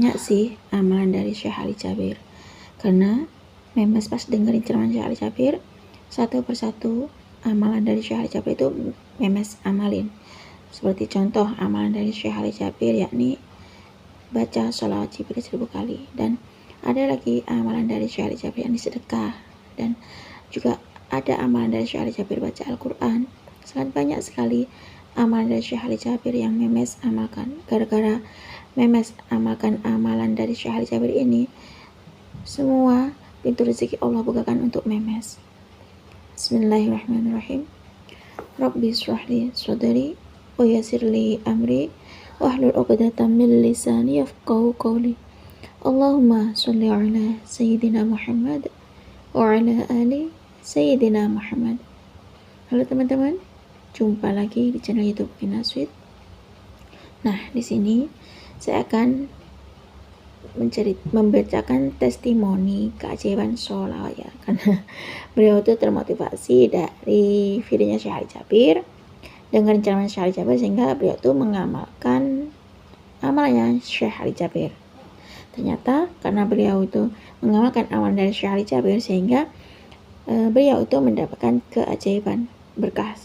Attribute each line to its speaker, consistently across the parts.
Speaker 1: banyak sih amalan dari Syekh Ali Jabir, karena Memes pas dengerin ceramah Syekh Ali Jabir, satu persatu amalan dari Syekh Ali Jabir itu Memes amalin. Seperti contoh amalan dari Syekh Ali Jabir, yakni baca sholawat Jibril 1000 kali. Dan ada lagi amalan dari Syekh Ali Jabir yang sedekah, dan juga ada amalan dari Syekh Ali Jabir baca Al-Quran. Sangat banyak sekali amalan dari Syekh Ali Jabir yang Memes amalkan. Gara-gara Memes amalkan amalan dari Syekh Ali Jabir ini, semua pintu rezeki Allah bukakan untuk Memes. Bismillahirrahmanirrahim. Rabbi shrah li sadri wa yassir li amri wahlul 'uqdatam min lisani yafqahu qawli. Allahumma shalli ala sayyidina Muhammad wa ala ali sayyidina Muhammad. Halo teman-teman, jumpa lagi di channel YouTube Finasweet. Nah, di sini saya akan membacakan testimoni keajaiban sholawat ya, karena beliau itu termotivasi dari videonya Syekh Ali Jabir, dengan ceramah Syekh Ali Jabir, sehingga beliau itu mengamalkan amalnya Syekh Ali Jabir. Ternyata karena beliau itu mengamalkan amalan dari Syekh Ali Jabir, sehingga beliau itu mendapatkan keajaiban berkah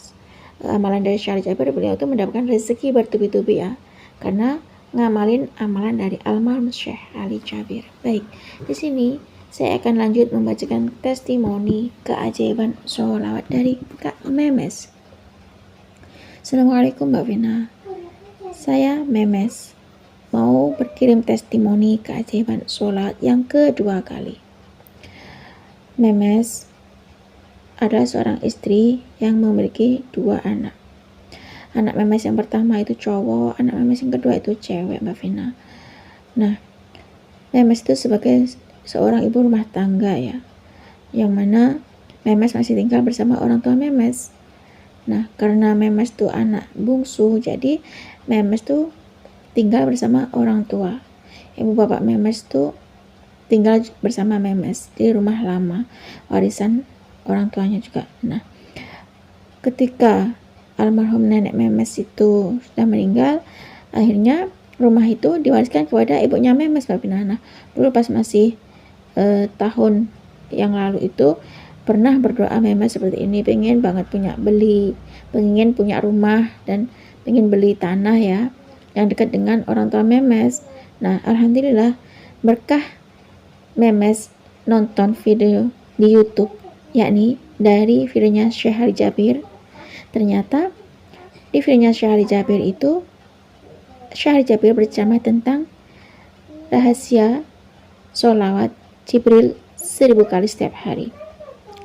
Speaker 1: amalan dari Syekh Ali Jabir. Beliau itu mendapatkan rezeki bertubi-tubi ya, karena ngamalin amalan dari almarhum Syekh Ali Jabir. Baik, di sini saya akan lanjut membacakan testimoni keajaiban sholawat dari Kak Memes. Assalamualaikum Mbak Vina, saya Memes mau berkirim testimoni keajaiban sholawat yang kedua kali. Memes adalah seorang istri yang memiliki 2 anak. Anak Memes yang pertama itu cowok, anak Memes yang kedua itu cewek, Mbak Vina. Nah, Memes itu sebagai seorang ibu rumah tangga ya, yang mana Memes masih tinggal bersama orang tua Memes. Nah, karena Memes itu anak bungsu, jadi Memes itu tinggal bersama orang tua. Ibu bapak Memes itu tinggal bersama Memes di rumah lama, warisan orang tuanya juga. Nah, ketika almarhum nenek Memes itu sudah meninggal, akhirnya rumah itu diwariskan kepada ibunya Memes, Mbak Vina. Nah, dulu pas masih tahun yang lalu itu pernah berdoa Memes seperti ini, pengen banget pengen punya rumah dan pengen beli tanah ya, yang dekat dengan orang tua Memes. Nah, alhamdulillah berkah Memes nonton video di YouTube, yakni dari videonya Syekh Ali Jabir. Ternyata di videonya Syekh Ali Jabir itu, Syekh Ali Jabir berceramah tentang rahasia sholawat Jibril 1000 kali setiap hari.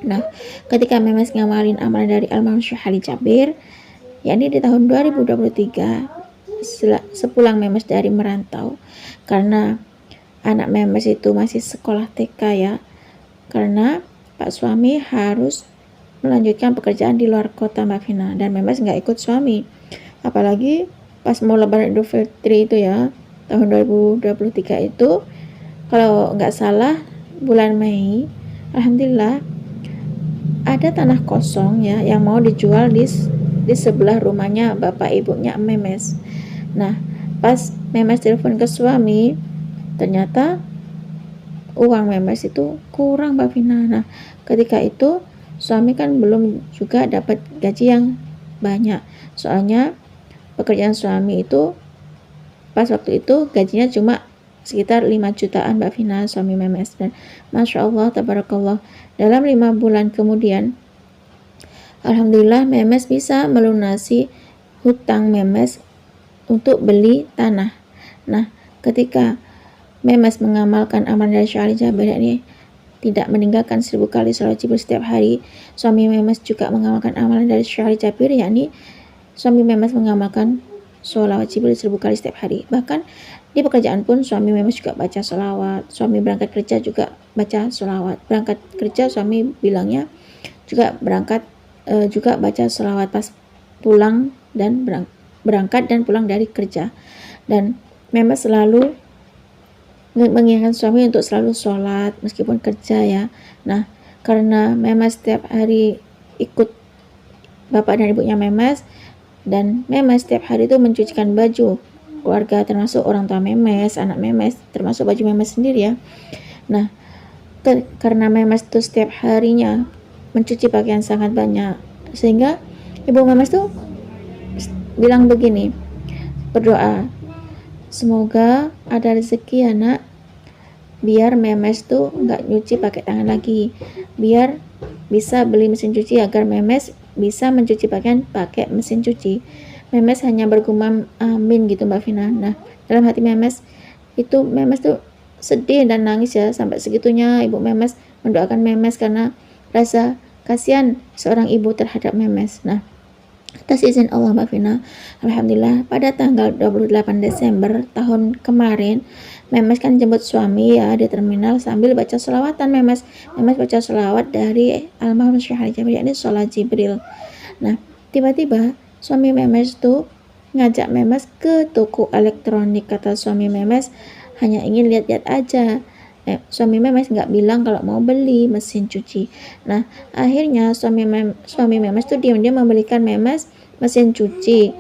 Speaker 1: Nah, ketika Memes ngamalin amalan dari almarhum Syekh Ali Jabir, yakni di tahun 2023, sepulang Memes dari merantau, karena anak Memes itu masih sekolah TK ya, karena Pak suami harus melanjutkan pekerjaan di luar kota, Mbak Vina, dan Memes nggak ikut suami. Apalagi pas mau lebaran Idul Fitri itu ya, tahun 2023 itu, kalau nggak salah bulan Mei, alhamdulillah ada tanah kosong ya yang mau dijual di sebelah rumahnya bapak ibunya Memes. Nah, pas Memes telepon ke suami, ternyata uang Memes itu kurang, Mbak Vina. Nah, ketika itu suami kan belum juga dapat gaji yang banyak, soalnya pekerjaan suami itu pas waktu itu gajinya cuma sekitar 5 jutaan, Mbak Vina, suami Memes. Dan Masya Allah, tabarakallah, dalam 5 bulan kemudian alhamdulillah Memes bisa melunasi hutang Memes untuk beli tanah. Nah, ketika Memes mengamalkan amalan dari Syekh Ali Jabir ini, tidak meninggalkan 1000 kali sholawat Jibril setiap hari, suami Memes juga mengamalkan amalan dari Syekh Ali Jabir, yakni suami Memes mengamalkan sholawat Jibril 1000 kali setiap hari. Bahkan di pekerjaan pun suami Memes juga baca sholawat. Suami berangkat kerja juga baca sholawat. Berangkat kerja suami bilangnya juga juga baca sholawat pas pulang dan berangkat dan pulang dari kerja. Dan Memes selalu mengingatkan suami untuk selalu sholat meskipun kerja ya. Nah, karena Memes setiap hari ikut bapak dan ibunya Memes, dan Memes setiap hari itu mencucikan baju keluarga, termasuk orang tua memes, anak memes, termasuk baju memes sendiri ya. Nah, karena memes tuh setiap harinya mencuci pakaian sangat banyak, sehingga ibu memes tuh bilang begini, berdoa, semoga ada rezeki anak, biar memes tuh nggak nyuci pakai tangan lagi, biar bisa beli mesin cuci agar memes bisa mencuci pakaian pakai mesin cuci. Memes hanya bergumam amin gitu Mbak Vina. Nah, dalam hati memes tuh sedih dan nangis ya, sampai segitunya ibu memes mendoakan memes karena rasa kasihan seorang ibu terhadap memes. Nah, atas izin Allah Mbak Vina, alhamdulillah pada tanggal 28 Desember tahun kemarin, memes kan jemput suami ya di terminal sambil baca sholawatan. Memes baca sholawat dari almarhum Syekh Ali Jabir, yakni sholat Jibril. Nah, tiba-tiba suami memes tuh ngajak memes ke toko elektronik. Kata suami memes hanya ingin lihat-lihat aja. Suami memes nggak bilang kalau mau beli mesin cuci. Nah, akhirnya suami memes tuh diam-diam membelikan memes mesin cuci.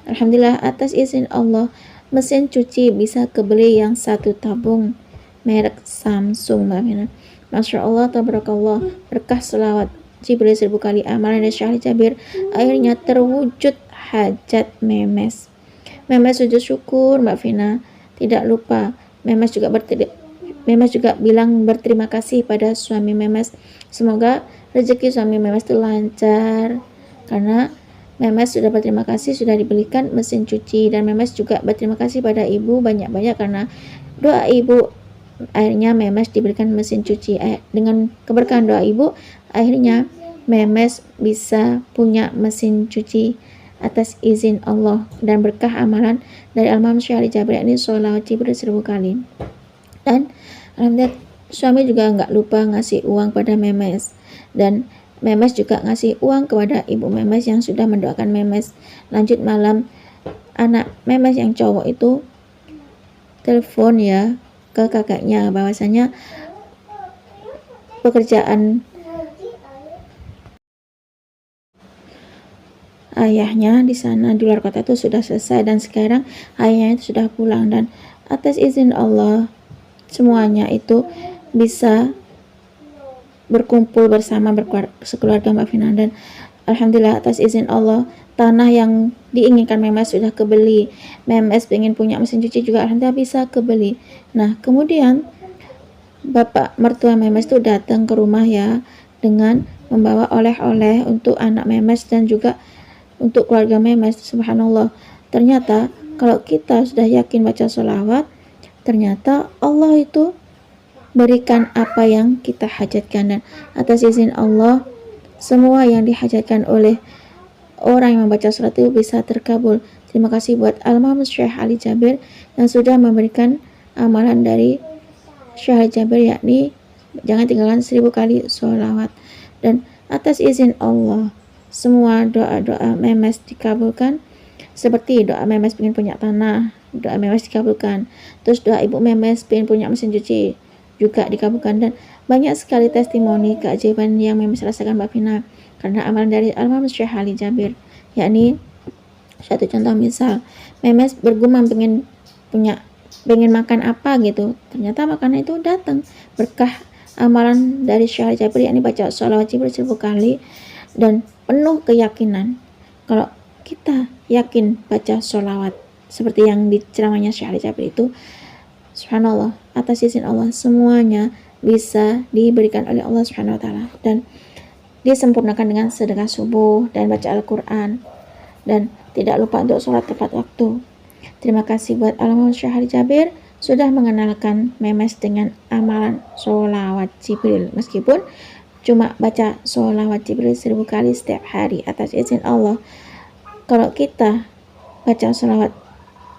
Speaker 1: Alhamdulillah atas izin Allah, mesin cuci bisa kebeli yang 1 tabung merek Samsung Mbak Mina. Masya Allah, tabarakallah, berkah selawat Jibril 1000 kali, amalan dari Syekh Ali Jabir, akhirnya terwujud hajat memes. Memes sujud syukur Mbak Vina. Tidak lupa memes juga bilang berterima kasih pada suami memes. Semoga rezeki suami memes itu lancar, karena memes sudah berterima kasih sudah dibelikan mesin cuci, dan memes juga berterima kasih pada ibu banyak-banyak karena doa ibu akhirnya memes diberikan mesin cuci. Dengan keberkahan doa ibu, akhirnya memes bisa punya mesin cuci atas izin Allah dan berkah amalan dari almarhum Syekh Ali Jabir, ini sholawat Jibril 1000 kali. Dan alhamdulillah suami juga nggak lupa ngasih uang pada memes, dan memes juga ngasih uang kepada ibu memes yang sudah mendoakan memes. Lanjut malam, anak memes yang cowok itu telepon ya ke kakaknya bahwasanya pekerjaan ayahnya di sana di luar kota itu sudah selesai dan sekarang ayahnya itu sudah pulang, dan atas izin Allah semuanya itu bisa berkumpul bersama sekeluarga Mbak Vina. Dan alhamdulillah atas izin Allah tanah yang diinginkan memes sudah kebeli. Memes pengen punya mesin cuci juga alhamdulillah bisa kebeli. Nah, kemudian bapak mertua memes itu datang ke rumah ya dengan membawa oleh-oleh untuk anak memes dan juga untuk keluarga memes. Subhanallah, ternyata kalau kita sudah yakin baca sholawat, ternyata Allah itu berikan apa yang kita hajatkan, dan atas izin Allah semua yang dihajatkan oleh orang yang membaca sholat itu bisa terkabul. Terima kasih buat almarhum Syekh Ali Jabir yang sudah memberikan amalan dari Syekh Ali Jabir, yakni jangan tinggalkan 1000 kali sholawat. Dan atas izin Allah semua doa-doa memes dikabulkan, seperti doa memes pengen punya tanah, doa memes dikabulkan. Terus doa ibu memes pengen punya mesin cuci juga dikabulkan, dan banyak sekali testimoni keajaiban yang memes rasakan Mbak Vina karena amalan dari almarhum Syekh Ali Jabir. Yakni satu contoh misal memes bergumam pengen makan apa gitu, ternyata makanan itu datang berkah amalan dari Syekh Ali Jabir, yakni baca sholawat Jibril 1000 kali dan penuh keyakinan. Kalau kita yakin baca sholawat seperti yang di ceramahnya Syekh Ali Jabir itu, subhanallah, atas izin Allah semuanya bisa diberikan oleh Allah Subhanahu wa taala, dan disempurnakan dengan sedekah subuh dan baca Al-Quran, dan tidak lupa untuk sholat tepat waktu. Terima kasih buat almarhum Syekh Ali Jabir sudah mengenalkan memes dengan amalan sholawat Jibril, meskipun cuma baca sholawat Jibril 1000 kali setiap hari atas izin Allah. Kalau kita baca sholawat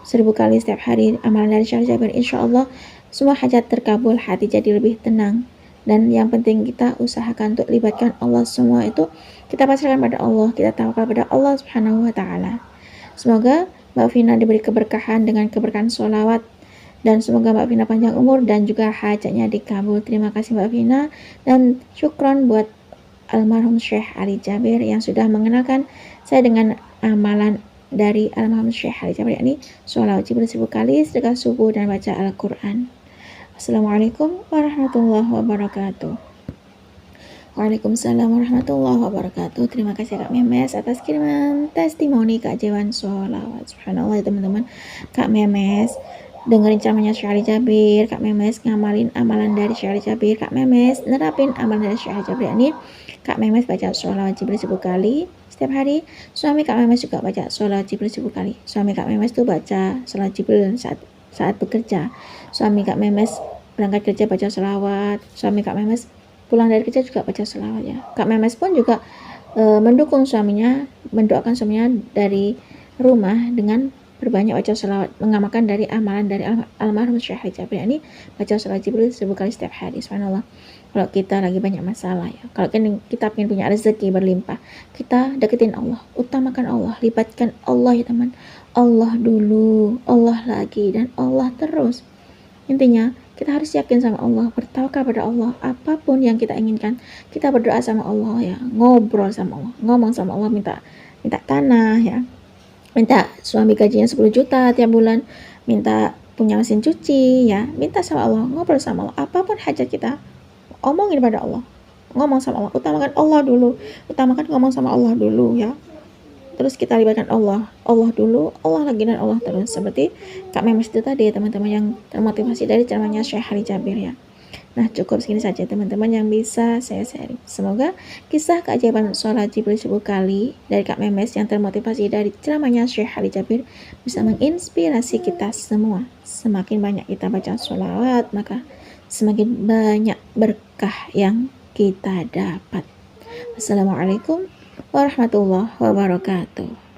Speaker 1: 1000 kali setiap hari amalan dari Syekh Jabir, insya Allah semua hajat terkabul, hati jadi lebih tenang. Dan yang penting kita usahakan untuk libatkan Allah, semua itu kita pasrahkan pada Allah, kita tawakal pada Allah Subhanahu wa taala. Semoga Mbak Vina diberi keberkahan dengan keberkahan sholawat, dan semoga Mbak Vina panjang umur dan juga hajatnya dikabul. Terima kasih Mbak Vina, dan syukron buat almarhum Syekh Ali Jabir yang sudah mengenalkan saya dengan amalan dari almarhum Syekh Ali Jabir, yakni sholawat Jibril 1000 kali, sedekah subuh, dan baca Al-Quran. Assalamualaikum warahmatullahi wabarakatuh. Waalaikumsalam warahmatullahi wabarakatuh. Terima kasih Kak Memes atas kiriman testimoni keajaiban sholawat. Subhanallah ya teman-teman. Kak Memes dengerin ceramahnya Syekh Ali Jabir, Kak Memes ngamalin amalan dari Syekh Ali Jabir, Kak Memes nerapin amalan dari Syekh Ali Jabir. Ini Kak Memes baca sholawat Jibril 1000 kali setiap hari. Suami Kak Memes juga baca sholawat Jibril 1000 kali. Suami Kak Memes tuh baca sholawat Jibril saat bekerja. Suami Kak Memes berangkat kerja baca sholawat. Suami Kak Memes pulang dari kerja juga baca sholawat ya. Kak Memes pun juga mendukung suaminya, mendoakan suaminya dari rumah dengan berbanyak baca sholawat, mengamalkan dari amalan dari almarhum Syekh Ali Jabir, ini baca sholawat Jibril 1000 kali setiap hari. Subhanallah. Kalau kita lagi banyak masalah ya, kalau kita ingin punya rezeki berlimpah, kita deketin Allah, utamakan Allah, libatkan Allah ya teman. Allah dulu, Allah lagi, dan Allah terus. Intinya kita harus yakin sama Allah, bertawakal pada Allah. Apapun yang kita inginkan, kita berdoa sama Allah ya, ngobrol sama Allah, ngomong sama Allah, minta tanah ya, minta suami gajinya 10 juta tiap bulan, minta punya mesin cuci ya, minta sama Allah, ngobrol sama Allah. Apapun hajat kita, omongin pada Allah, ngomong sama Allah, utamakan Allah dulu, utamakan ngomong sama Allah dulu ya. Terus kita libatkan Allah dulu, Allah lagi, dan Allah terus. Seperti Kak Memes itu tadi ya teman-teman, yang termotivasi dari ceramahnya Syekh Ali Jabir ya. Nah cukup segini saja teman-teman yang bisa saya sharing. Semoga kisah keajaiban sholat Jibril 1000 kali dari Kak Memes yang termotivasi dari ceramahnya Syekh Ali Jabir bisa menginspirasi kita semua. Semakin banyak kita baca sholawat, maka semakin banyak berkah yang kita dapat. Assalamualaikum warahmatullahi wabarakatuh.